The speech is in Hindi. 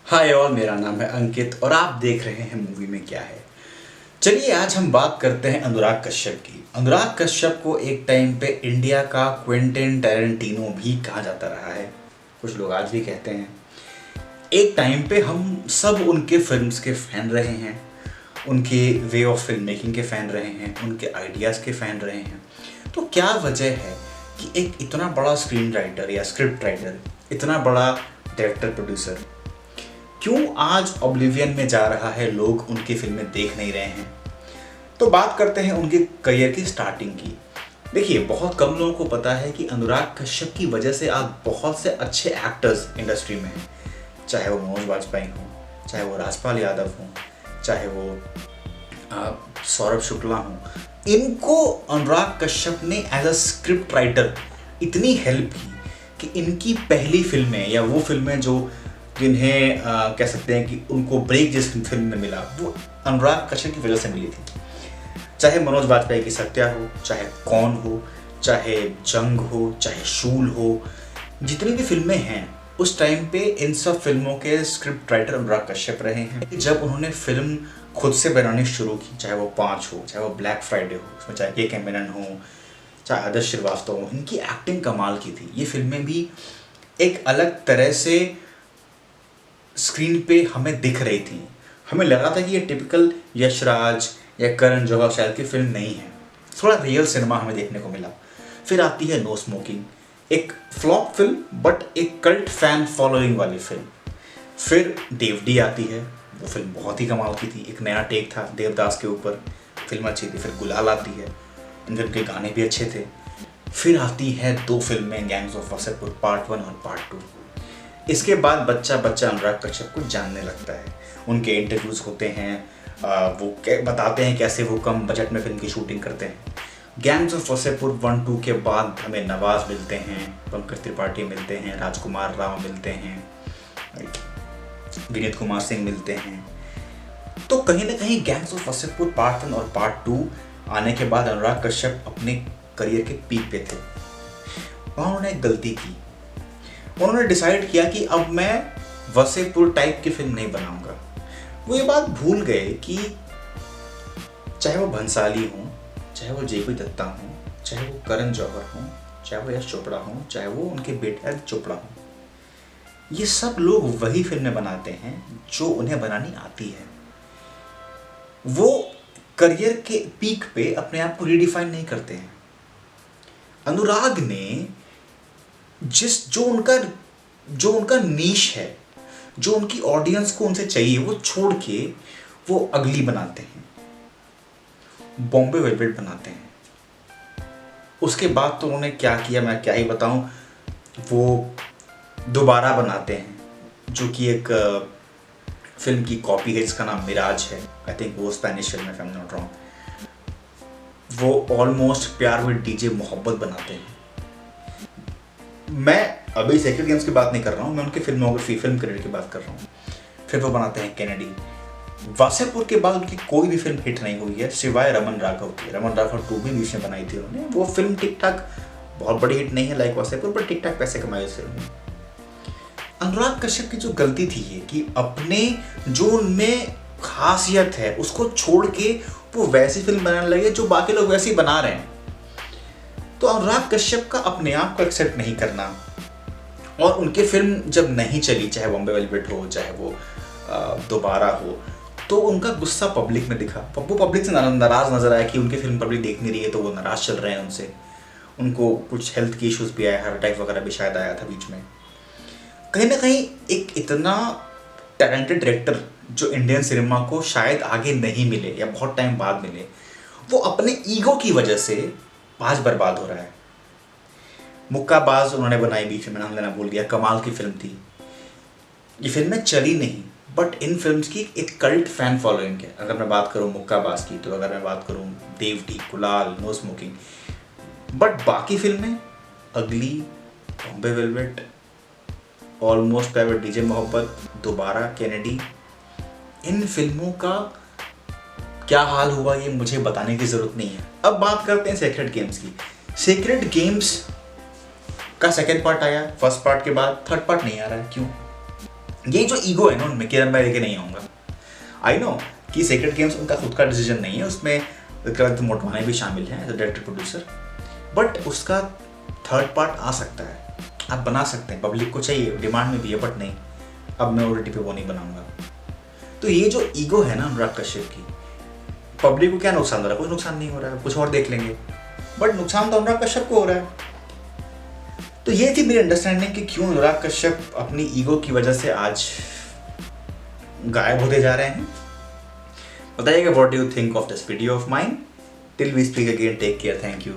हाय ऑल, मेरा नाम है अंकित और आप देख रहे हैं मूवी में क्या है। चलिए आज हम बात करते हैं अनुराग कश्यप की। अनुराग कश्यप को एक टाइम पे इंडिया का क्विंटेन टैरेंटिनो भी कहा जाता रहा है, कुछ लोग आज भी कहते हैं। एक टाइम पे हम सब उनके फिल्म्स के फ़ैन रहे हैं, उनके वे ऑफ फिल्म मेकिंग के फ़ैन रहे हैं, उनके आइडियाज़ के फ़ैन रहे हैं। तो क्या वजह है कि एक इतना बड़ा स्क्रीन राइटर या स्क्रिप्ट राइटर, इतना बड़ा डायरेक्टर प्रोड्यूसर क्यों आज ऑब्लिवियन में जा रहा है, लोग उनकी फिल्में देख नहीं रहे हैं। तो बात करते हैं उनके करियर की स्टार्टिंग की। देखिए, बहुत कम लोगों को पता है कि अनुराग कश्यप की वजह से आज बहुत से अच्छे एक्टर्स इंडस्ट्री में हैं, चाहे वो मनोज वाजपेयी हों, चाहे वो राजपाल यादव हों, चाहे वो सौरभ शुक्ला हों। इनको अनुराग कश्यप ने एज अ स्क्रिप्ट राइटर इतनी हेल्प की कि इनकी पहली फिल्में या वो फिल्में जो जिन्हें कह सकते हैं कि उनको ब्रेक जिस फिल्म में मिला वो अनुराग कश्यप की वजह से मिली थी। चाहे मनोज वाजपेयी की सत्या हो, चाहे कौन हो, चाहे जंग हो, चाहे शूल हो, जितनी भी फिल्में हैं उस टाइम पे इन सब फिल्मों के स्क्रिप्ट राइटर अनुराग कश्यप रहे हैं। जब उन्होंने फिल्म खुद से बनानी शुरू की, चाहे वो 5 हो, चाहे वो ब्लैक फ्राइडे हो, उसमें चाहे के मेनन हो, चाहे आदर्श श्रीवास्तव हो, इनकी एक्टिंग कमाल की थी। ये फिल्में भी एक अलग तरह से स्क्रीन पे हमें दिख रही थी। हमें लगा था कि ये टिपिकल यशराज या करण जौहर शायद की फिल्म नहीं है, थोड़ा रियल सिनेमा हमें देखने को मिला। फिर आती है नो स्मोकिंग, एक फ्लॉप फिल्म बट एक कल्ट फैन फॉलोइंग वाली फिल्म। फिर देवडी आती है, वो फिल्म बहुत ही कमाल की थी, एक नया टेक था देवदास के ऊपर, फिल्म अच्छी थी। फिर गुलाल आती है, इन फिल्म के गाने भी अच्छे थे। फिर आती है 2 फिल्में, गैंग्स ऑफ वासेपुर पार्ट 1 और पार्ट 2। इसके बाद बच्चा बच्चा अनुराग कश्यप को जानने लगता है, उनके इंटरव्यूज़ होते हैं, वो बताते हैं कैसे वो कम बजट में फिल्म की शूटिंग करते हैं। गैंग्स ऑफ वासेपुर 1-2 के बाद हमें नवाज मिलते हैं, पंकज त्रिपाठी मिलते हैं, राजकुमार राव मिलते हैं, विनीत कुमार सिंह मिलते हैं। तो कहीं ना कहीं गैंग्स ऑफ वासेपुर पार्ट 1 और पार्ट 2 आने के बाद अनुराग कश्यप अपने करियर के पीक पे थे। वहाँ उन्होंने एक गलती की, उन्होंने डिसाइड किया कि अब मैं वसेपुर टाइप की फिल्म नहीं बनाऊंगा। वो ये बात भूल गए कि चाहे वो भंसाली हो, चाहे वो जेपी दत्ता हो, चाहे वो करण जौहर हो, चाहे वो यश चोपड़ा हो, चाहे वो उनके बेटे चोपड़ा हो, ये सब लोग वही फिल्में बनाते हैं जो उन्हें बनानी आती है। वो करियर के पीक पे अपने आप को रिडिफाइन नहीं करते हैं। अनुराग ने जो उनका नीश है, जो उनकी ऑडियंस को उनसे चाहिए, वो छोड़ के वो अगली बनाते हैं, बॉम्बे वेलवेट बनाते हैं। उसके बाद तो उन्होंने क्या किया मैं क्या ही बताऊं, वो दोबारा बनाते हैं जो कि एक फिल्म की कॉपी है जिसका नाम मिराज है। आई थिंक वो स्पेनिश फिल्म है, if I am not wrong. वो ऑलमोस्ट प्यार विद डीजे मोहब्बत बनाते हैं। मैं अभी सेक्रेट गेम्स की बात नहीं कर रहा हूँ, मैं उनकी फिल्मोग्राफी, फिल्म करियर की बात कर रहा हूँ। फिर वो बनाते हैं कैनेडी। वासेपुर के बाद उनकी कोई भी फिल्म हिट नहीं हुई है सिवाय रमन राघव की। रमन राघव 2 भी बीच में बनाई थी उन्होंने, वो फिल्म ठीक ठाक, बहुत बड़ी हिट नहीं है लाइक वासेपुर, पर ठीक ठाक पैसे कमाए उस फिल्म में। अनुराग कश्यप की जो गलती थी ये कि अपने जो उनमें खासियत है उसको छोड़ के वो वैसी फिल्म बनाने लगे जो बाकी लोग वैसी बना रहे हैं। तो अनुराग कश्यप का अपने आप को एक्सेप्ट नहीं करना, और उनकी फिल्म जब नहीं चली, चाहे बॉम्बे वेलवेट हो, चाहे वो दोबारा हो, तो उनका गुस्सा पब्लिक में दिखा। वो पब्लिक से नाराज़ नजर आया कि उनकी फिल्म पब्लिक देख नहीं रही है, तो वो नाराज़ चल रहे हैं उनसे। उनको कुछ हेल्थ के इश्यूज़ भी आए, हार्ट अटैक वगैरह भी शायद आया था बीच में। कहीं ना कहीं एक इतना टैलेंटेड डायरेक्टर जो इंडियन सिनेमा को शायद आगे नहीं मिले या बहुत टाइम बाद मिले, वो अपने ईगो की वजह से आज बर्बाद हो रहा है। मुक्काबाज उन्होंने बनाई, बीच में नाम लेना भूल गया, कमाल की फिल्म थी। ये फिल्में चली नहीं, बट इन फिल्म्स की एक कल्ट फैन फॉलोइंग है। अगर मैं बात करूँ मुक्काबाज की, तो अगर मैं बात करूँ देवडी, गुलाल, नो स्मोकिंग, बट बाकी फिल्में अगली, बॉम्बे वेलवेट, ऑलमोस्ट प्यार विद डीजे मोहब्बत, दोबारा, कैनेडी, इन फिल्मों का क्या हाल हुआ ये मुझे बताने की ज़रूरत नहीं है। अब बात करते हैं सेक्रेट गेम्स की। सेक्रेट गेम्स का सेकेंड पार्ट आया, फर्स्ट पार्ट के बाद थर्ड पार्ट नहीं आ रहा है, क्यों? ये जो ईगो है ना उनमें कि मैं लेके नहीं आऊँगा, आई नो कि सेक्रेड गेम्स उनका खुद का डिसीजन नहीं है, उसमें विक्रांत मोटवानी भी शामिल हैं as a director producer, but उसका थर्ड पार्ट आ सकता है, आप बना सकते हैं, पब्लिक को चाहिए, डिमांड में भी है, बट नहीं अब मैं OTT पे वो नहीं बनाऊंगा। तो ये जो ईगो है ना अनुराग कश्यप की, पब्लिक को क्या नुकसान हो रहा है? कुछ नुकसान नहीं हो रहा है, कुछ और देख लेंगे, बट नुकसान तो अनुराग कश्यप को हो रहा है। तो ये थी मेरी अंडरस्टैंडिंग कि क्यों अनुराग कश्यप अपनी ईगो की वजह से आज गायब होते जा रहे हैं। बताइएगा what do you think of this video of mine. Till we speak again, take care, thank you.